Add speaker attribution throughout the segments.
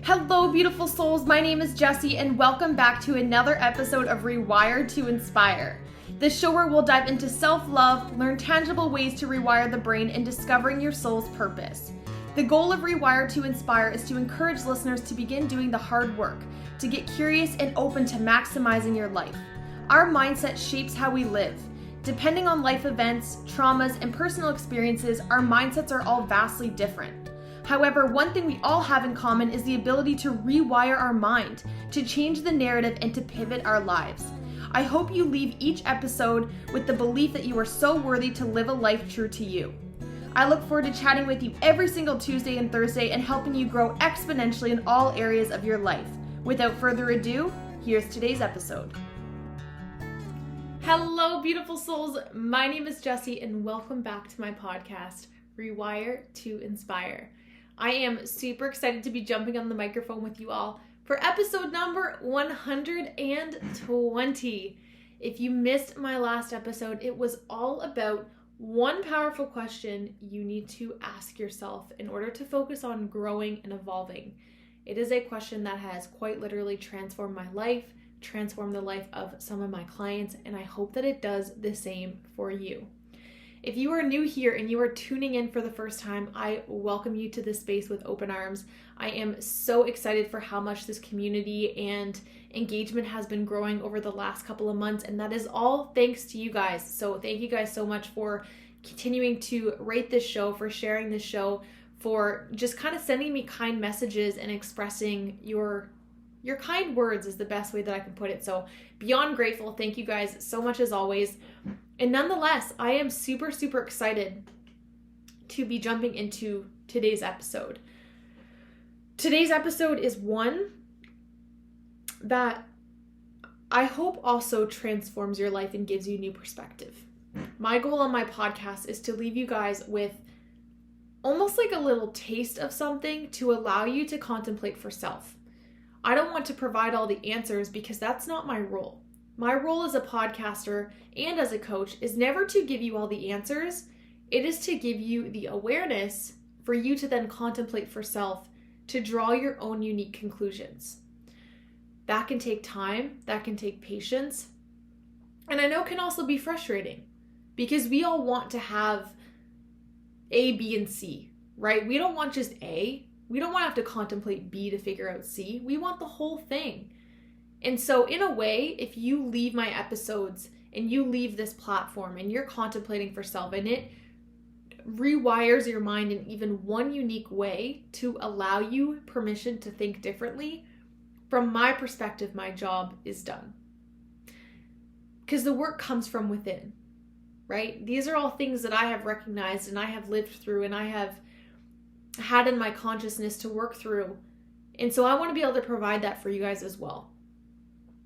Speaker 1: Hello, beautiful souls. My name is Jessie, and welcome back to another episode of Rewire to Inspire. This show where we'll dive into self-love, learn tangible ways to rewire the brain, and discovering your soul's purpose. The goal of Rewire to Inspire is to encourage listeners to begin doing the hard work, to get curious and open to maximizing your life. Our mindset shapes how we live. Depending on life events, traumas, and personal experiences, our mindsets are all vastly different. However, one thing we all have in common is the ability to rewire our mind, to change the narrative, and to pivot our lives. I hope you leave each episode with the belief that you are so worthy to live a life true to you. I look forward to chatting with you every single Tuesday and Thursday and helping you grow exponentially in all areas of your life. Without further ado, here's today's episode. Hello, beautiful souls. My name is Jessie, and welcome back to my podcast, Rewire to Inspire. I am super excited to be jumping on the microphone with you all for episode number 120. If you missed my last episode, it was all about one powerful question you need to ask yourself in order to focus on growing and evolving. It is a question that has quite literally transformed my life, transformed the life of some of my clients, and I hope that it does the same for you. If you are new here and you are tuning in for the first time, I welcome you to this space with open arms. I am so excited for how much this community and engagement has been growing over the last couple of months, and that is all thanks to you guys. So thank you guys so much for continuing to rate this show, for sharing this show, for just kind of sending me kind messages and expressing your kind words is the best way that I can put it. So beyond grateful. Thank you guys so much as always. And nonetheless, I am super, super excited to be jumping into today's episode. Today's episode is one that I hope also transforms your life and gives you new perspective. My goal on my podcast is to leave you guys with almost like a little taste of something to allow you to contemplate for self. I don't want to provide all the answers because that's not my role. My role as a podcaster and as a coach is never to give you all the answers. It is to give you the awareness for you to then contemplate for self, to draw your own unique conclusions. That can take time, that can take patience, and I know can also be frustrating because we all want to have A, B, and C, right? We don't want just A. We don't want to have to contemplate B to figure out C. We want the whole thing. And so in a way, if you leave my episodes and you leave this platform and you're contemplating for self and it rewires your mind in even one unique way to allow you permission to think differently, from my perspective, my job is done. Because the work comes from within, right? These are all things that I have recognized and I have lived through and I have had in my consciousness to work through. And so I want to be able to provide that for you guys as well.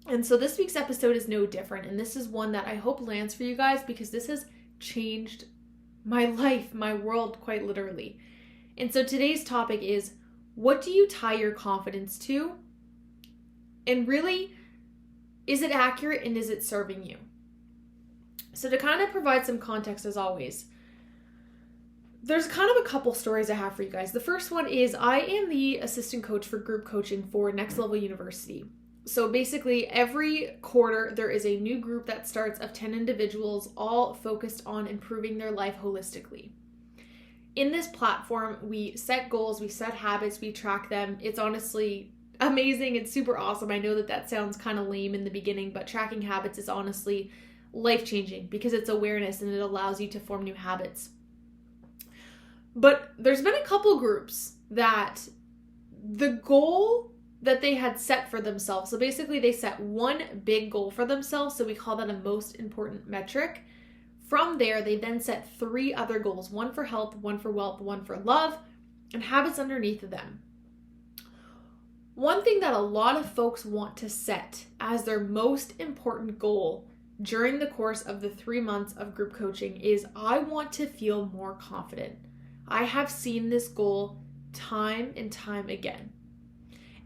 Speaker 1: And so this week's episode is no different. And this is one that I hope lands for you guys because this has changed my life, my world, quite literally. And so today's topic is, what do you tie your confidence to? And really, is it accurate and is it serving you? So to kind of provide some context as always, there's kind of a couple stories I have for you guys. The first one is I am the assistant coach for group coaching for Next Level University. So basically every quarter there is a new group that starts of 10 individuals all focused on improving their life holistically. In this platform, we set goals, we set habits, we track them. It's honestly amazing. It's super awesome. I know that sounds kind of lame in the beginning, but tracking habits is honestly life-changing because it's awareness and it allows you to form new habits. But there's been a couple groups that the goal that they had set for themselves, so basically they set one big goal for themselves, so we call that a most important metric. From there, they then set 3 other goals, one for health, one for wealth, one for love, and habits underneath of them. One thing that a lot of folks want to set as their most important goal during the course of the 3 months of group coaching is, I want to feel more confident. I have seen this goal time and time again.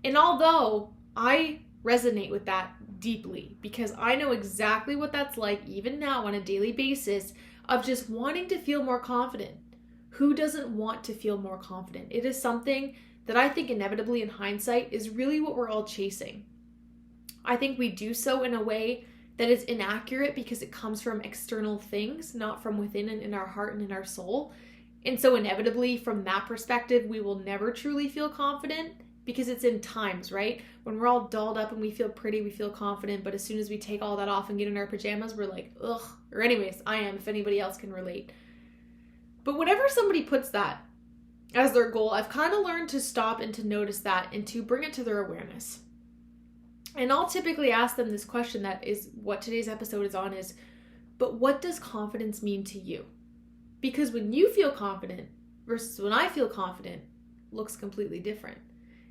Speaker 1: And although I resonate with that deeply because I know exactly what that's like even now on a daily basis of just wanting to feel more confident. Who doesn't want to feel more confident? It is something that I think inevitably in hindsight is really what we're all chasing. I think we do so in a way that is inaccurate because it comes from external things, not from within and in our heart and in our soul. And so inevitably, from that perspective, we will never truly feel confident because it's in times, right? When we're all dolled up and we feel pretty, we feel confident. But as soon as we take all that off and get in our pajamas, we're like, ugh. Or anyways, I am, if anybody else can relate. But whenever somebody puts that as their goal, I've kind of learned to stop and to notice that and to bring it to their awareness. And I'll typically ask them this question that is what today's episode is on is, but what does confidence mean to you? Because when you feel confident versus when I feel confident looks completely different.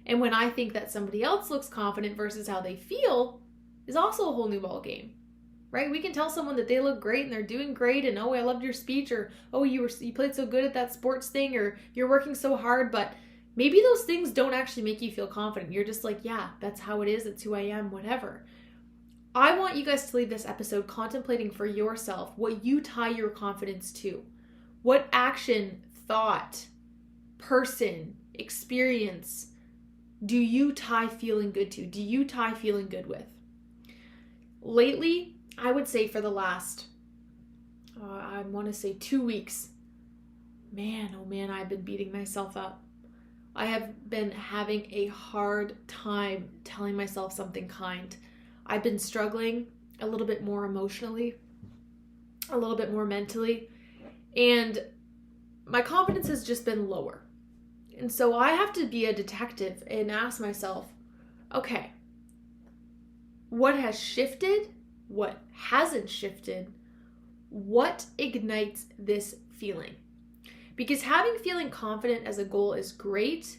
Speaker 1: And when I think that somebody else looks confident versus how they feel is also a whole new ball game, right? We can tell someone that they look great and they're doing great and, oh, I loved your speech, or, oh, you played so good at that sports thing, or you're working so hard, but maybe those things don't actually make you feel confident. You're just like, yeah, that's how it is. That's who I am, whatever. I want you guys to leave this episode contemplating for yourself what you tie your confidence to. What action, thought, person, experience do you tie feeling good to? Do you tie feeling good with? Lately, I would say for the last, I want to say 2 weeks, man, oh man, I've been beating myself up. I have been having a hard time telling myself something kind. I've been struggling a little bit more emotionally, a little bit more mentally, and my confidence has just been lower. And so I have to be a detective and ask myself, okay, what has shifted? What hasn't shifted? What ignites this feeling? Because feeling confident as a goal is great,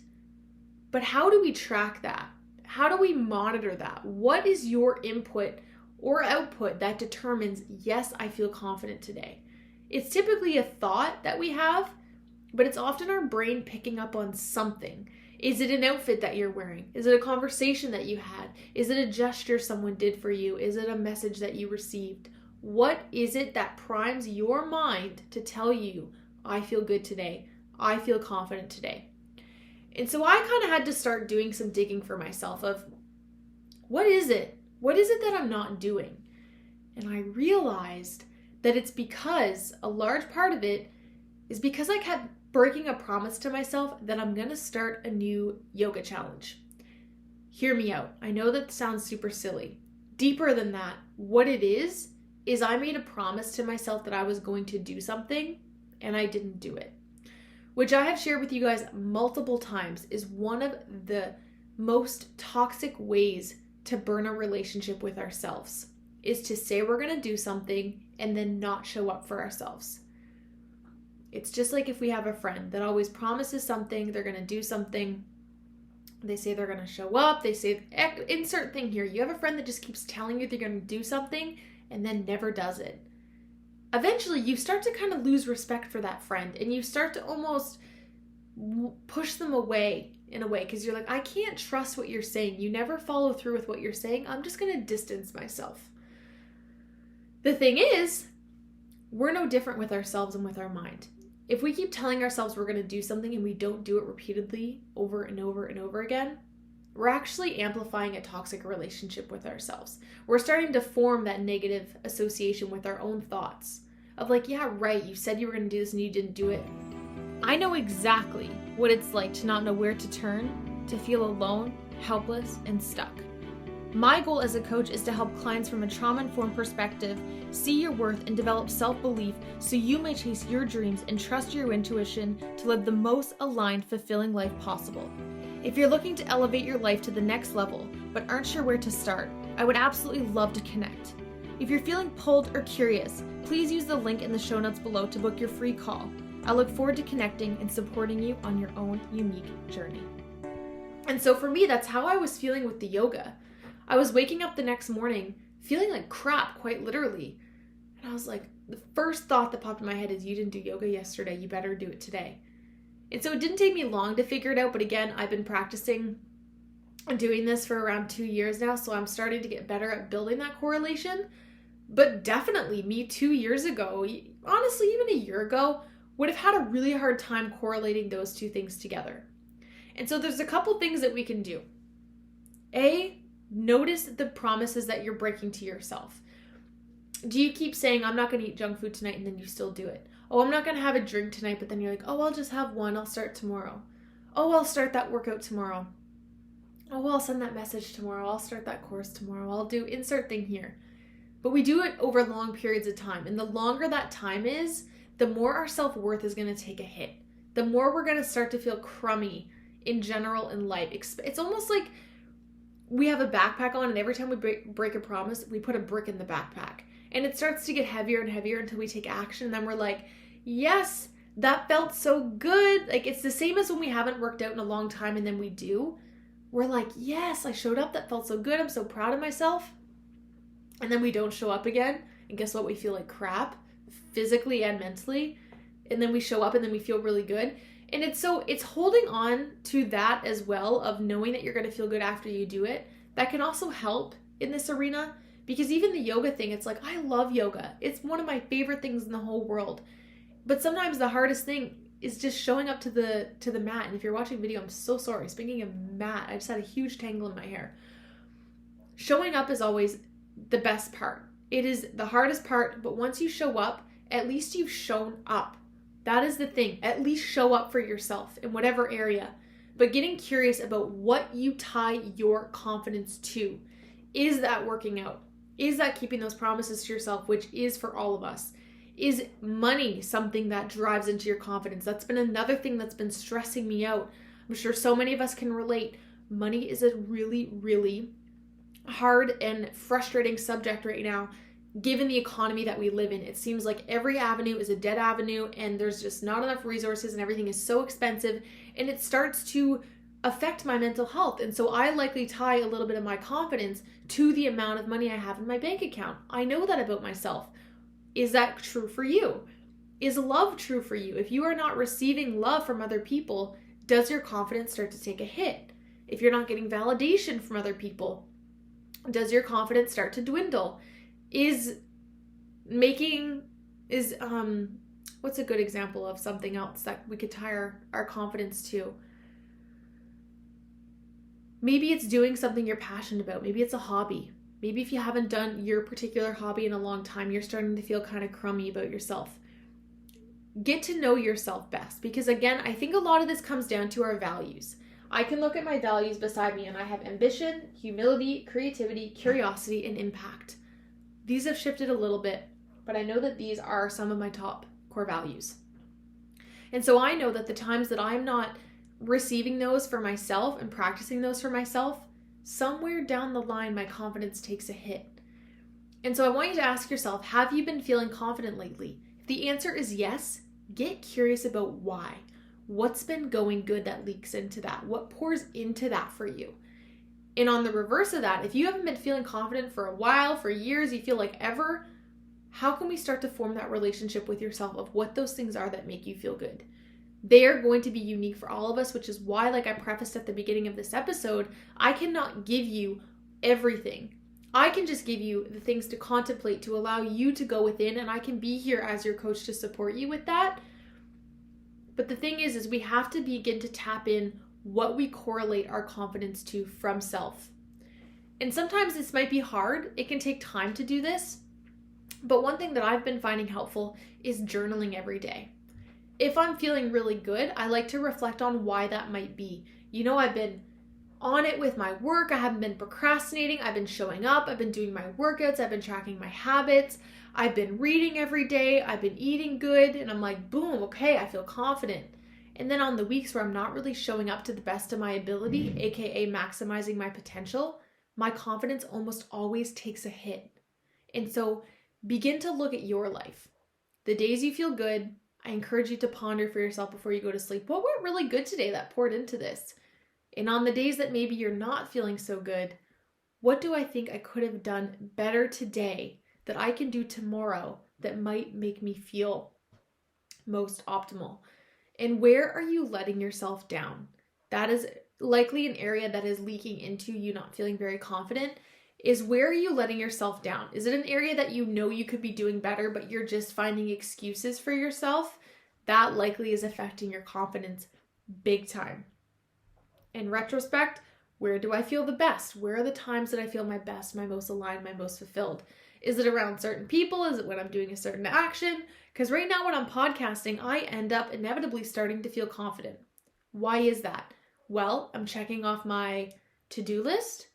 Speaker 1: but how do we track that? How do we monitor that? What is your input or output that determines, yes, I feel confident today? It's typically a thought that we have, but it's often our brain picking up on something. Is it an outfit that you're wearing? Is it a conversation that you had? Is it a gesture someone did for you? Is it a message that you received? What is it that primes your mind to tell you, I feel good today. I feel confident today. And so I kind of had to start doing some digging for myself of, what is it? What is it that I'm not doing? And I realized that it's because a large part of it is because I kept breaking a promise to myself that I'm going to start a new yoga challenge. Hear me out. I know that sounds super silly. Deeper than that, what it is I made a promise to myself that I was going to do something and I didn't do it. Which I have shared with you guys multiple times is one of the most toxic ways to burn a relationship with ourselves, is to say we're going to do something and then not show up for ourselves. It's just like if we have a friend that always promises something, they're going to do something. They say they're going to show up. They say, insert thing here. You have a friend that just keeps telling you they're going to do something and then never does it. Eventually, you start to kind of lose respect for that friend and you start to almost push them away in a way because you're like, I can't trust what you're saying. You never follow through with what you're saying. I'm just going to distance myself. The thing is, we're no different with ourselves and with our mind. If we keep telling ourselves we're going to do something and we don't do it repeatedly over and over and over again, we're actually amplifying a toxic relationship with ourselves. We're starting to form that negative association with our own thoughts of like, yeah, right, you said you were going to do this and you didn't do it. I know exactly what it's like to not know where to turn, to feel alone, helpless, and stuck. My goal as a coach is to help clients from a trauma-informed perspective see your worth and develop self-belief so you may chase your dreams and trust your intuition to live the most aligned, fulfilling life possible. If you're looking to elevate your life to the next level but aren't sure where to start, I would absolutely love to connect. If you're feeling pulled or curious, please use the link in the show notes below to book your free call. I look forward to connecting and supporting you on your own unique journey. And so for me, that's how I was feeling with the yoga. I was waking up the next morning feeling like crap, quite literally. And I was like, the first thought that popped in my head is, you didn't do yoga yesterday, you better do it today. And so it didn't take me long to figure it out, but again, I've been practicing and doing this for around 2 years now, so I'm starting to get better at building that correlation. But definitely me 2 years ago, honestly, even a year ago, would have had a really hard time correlating those two things together. And so there's a couple things that we can do. A, notice the promises that you're breaking to yourself. Do you keep saying, I'm not going to eat junk food tonight, and then you still do it? Oh, I'm not going to have a drink tonight, but then you're like, oh, I'll just have one. I'll start tomorrow. Oh, I'll start that workout tomorrow. Oh, I'll send that message tomorrow. I'll start that course tomorrow. I'll do insert thing here. But we do it over long periods of time. And the longer that time is, the more our self-worth is going to take a hit. The more we're going to start to feel crummy in general in life. It's almost like we have a backpack on, and every time we break a promise, we put a brick in the backpack. And it starts to get heavier and heavier until we take action. And then we're like, yes, that felt so good. Like, it's the same as when we haven't worked out in a long time and then we do. We're like, yes, I showed up. That felt so good. I'm so proud of myself. And then we don't show up again. And guess what? We feel like crap, physically and mentally. And then we show up and then we feel really good. And it's holding on to that as well, of knowing that you're going to feel good after you do it. That can also help in this arena, because even the yoga thing, it's like, I love yoga. It's one of my favorite things in the whole world. But sometimes the hardest thing is just showing up to the mat. And if you're watching video, I'm so sorry. Speaking of mat, I just had a huge tangle in my hair. Showing up is always the best part. It is the hardest part, but once you show up, at least you've shown up. That is the thing. At least show up for yourself in whatever area. But getting curious about what you tie your confidence to. Is that working out? Is that keeping those promises to yourself, which is for all of us? Is money something that drives into your confidence? That's been another thing that's been stressing me out. I'm sure so many of us can relate. Money is a really, really hard and frustrating subject right now, given the economy that we live in. It seems like every avenue is a dead avenue, and there's just not enough resources, and everything is so expensive, and it starts to affect my mental health. And so I likely tie a little bit of my confidence to the amount of money I have in my bank account. I know that about myself. Is that true for you? Is love true for you? If you are not receiving love from other people, does your confidence start to take a hit? If you're not getting validation from other people, does your confidence start to dwindle? What's a good example of something else that we could tie our confidence to? Maybe it's doing something you're passionate about. Maybe it's a hobby. Maybe if you haven't done your particular hobby in a long time, you're starting to feel kind of crummy about yourself. Get to know yourself best, because again, I think a lot of this comes down to our values. I can look at my values beside me and I have ambition, humility, creativity, curiosity, and impact. These have shifted a little bit, but I know that these are some of my top core values. And so I know that the times that I'm not receiving those for myself and practicing those for myself, somewhere down the line, my confidence takes a hit. And so I want you to ask yourself, have you been feeling confident lately? If the answer is yes, get curious about why. What's been going good that leaks into that? What pours into that for you? And on the reverse of that, if you haven't been feeling confident for a while, for years, you feel like ever, how can we start to form that relationship with yourself of what those things are that make you feel good? They are going to be unique for all of us, which is why, like I prefaced at the beginning of this episode, I cannot give you everything. I can just give you the things to contemplate, to allow you to go within, and I can be here as your coach to support you with that. But the thing is we have to begin to tap in what we correlate our confidence to from self. And sometimes this might be hard. It can take time to do this. But one thing that I've been finding helpful is journaling every day. If I'm feeling really good, I like to reflect on why that might be. You know, I've been on it with my work. I haven't been procrastinating. I've been showing up. I've been doing my workouts. I've been tracking my habits. I've been reading every day. I've been eating good. And I'm like, boom, okay, I feel confident. And then on the weeks where I'm not really showing up to the best of my ability, aka maximizing my potential, my confidence almost always takes a hit. And so begin to look at your life. The days you feel good, I encourage you to ponder for yourself before you go to sleep. What went really good today that poured into this? And on the days that maybe you're not feeling so good, what do I think I could have done better today that I can do tomorrow that might make me feel most optimal? And where are you letting yourself down? That is likely an area that is leaking into you not feeling very confident. Is where are you letting yourself down? Is it an area that you know you could be doing better, but you're just finding excuses for yourself? That likely is affecting your confidence big time. In retrospect, where do I feel the best? Where are the times that I feel my best, my most aligned, my most fulfilled? Is it around certain people? Is it when I'm doing a certain action? Because right now when I'm podcasting, I end up inevitably starting to feel confident. Why is that? Well, I'm checking off my to-do list.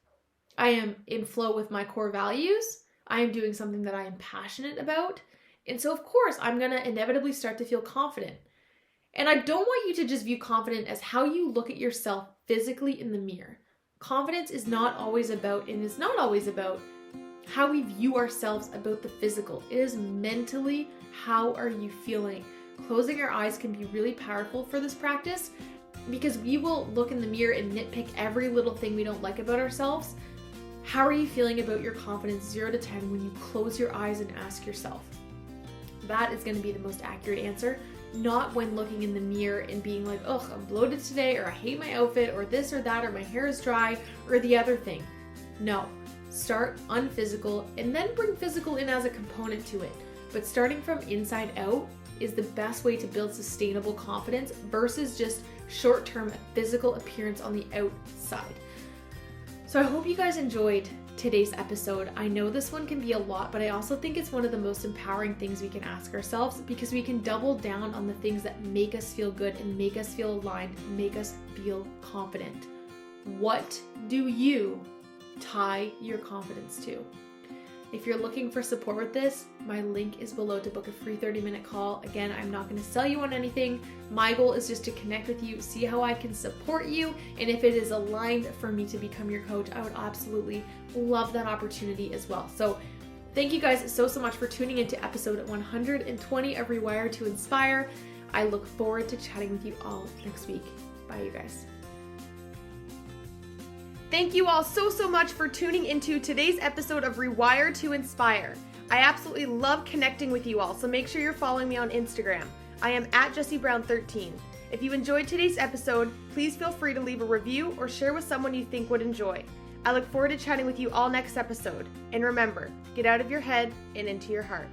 Speaker 1: I am in flow with my core values. I am doing something that I am passionate about. And so, of course, I'm going to inevitably start to feel confident. And I don't want you to just view confident as how you look at yourself physically in the mirror. Confidence is not always about, and is not always about, how we view ourselves about the physical. It is mentally, how are you feeling? Closing our eyes can be really powerful for this practice because we will look in the mirror and nitpick every little thing we don't like about ourselves. How are you feeling about your confidence 0 to 10 when you close your eyes and ask yourself? That is going to be the most accurate answer, not when looking in the mirror and being like, ugh, I'm bloated today, or I hate my outfit, or this or that, or my hair is dry, or the other thing. No. Start unphysical and then bring physical in as a component to it. But starting from inside out is the best way to build sustainable confidence versus just short-term physical appearance on the outside. So I hope you guys enjoyed today's episode. I know this one can be a lot, but I also think it's one of the most empowering things we can ask ourselves because we can double down on the things that make us feel good and make us feel aligned, make us feel confident. What do you tie your confidence to? If you're looking for support with this, my link is below to book a free 30-minute call. Again, I'm not going to sell you on anything. My goal is just to connect with you, see how I can support you, and if it is aligned for me to become your coach, I would absolutely love that opportunity as well. So thank you guys so much for tuning into episode 120 of Rewire to Inspire. I look forward to chatting with you all next week. Bye, you guys. Thank you all so much for tuning into today's episode of Rewire to Inspire. I absolutely love connecting with you all, so make sure you're following me on Instagram. I am at Jessie Brown 13. If you enjoyed today's episode, please feel free to leave a review or share with someone you think would enjoy. I look forward to chatting with you all next episode. And remember, get out of your head and into your heart.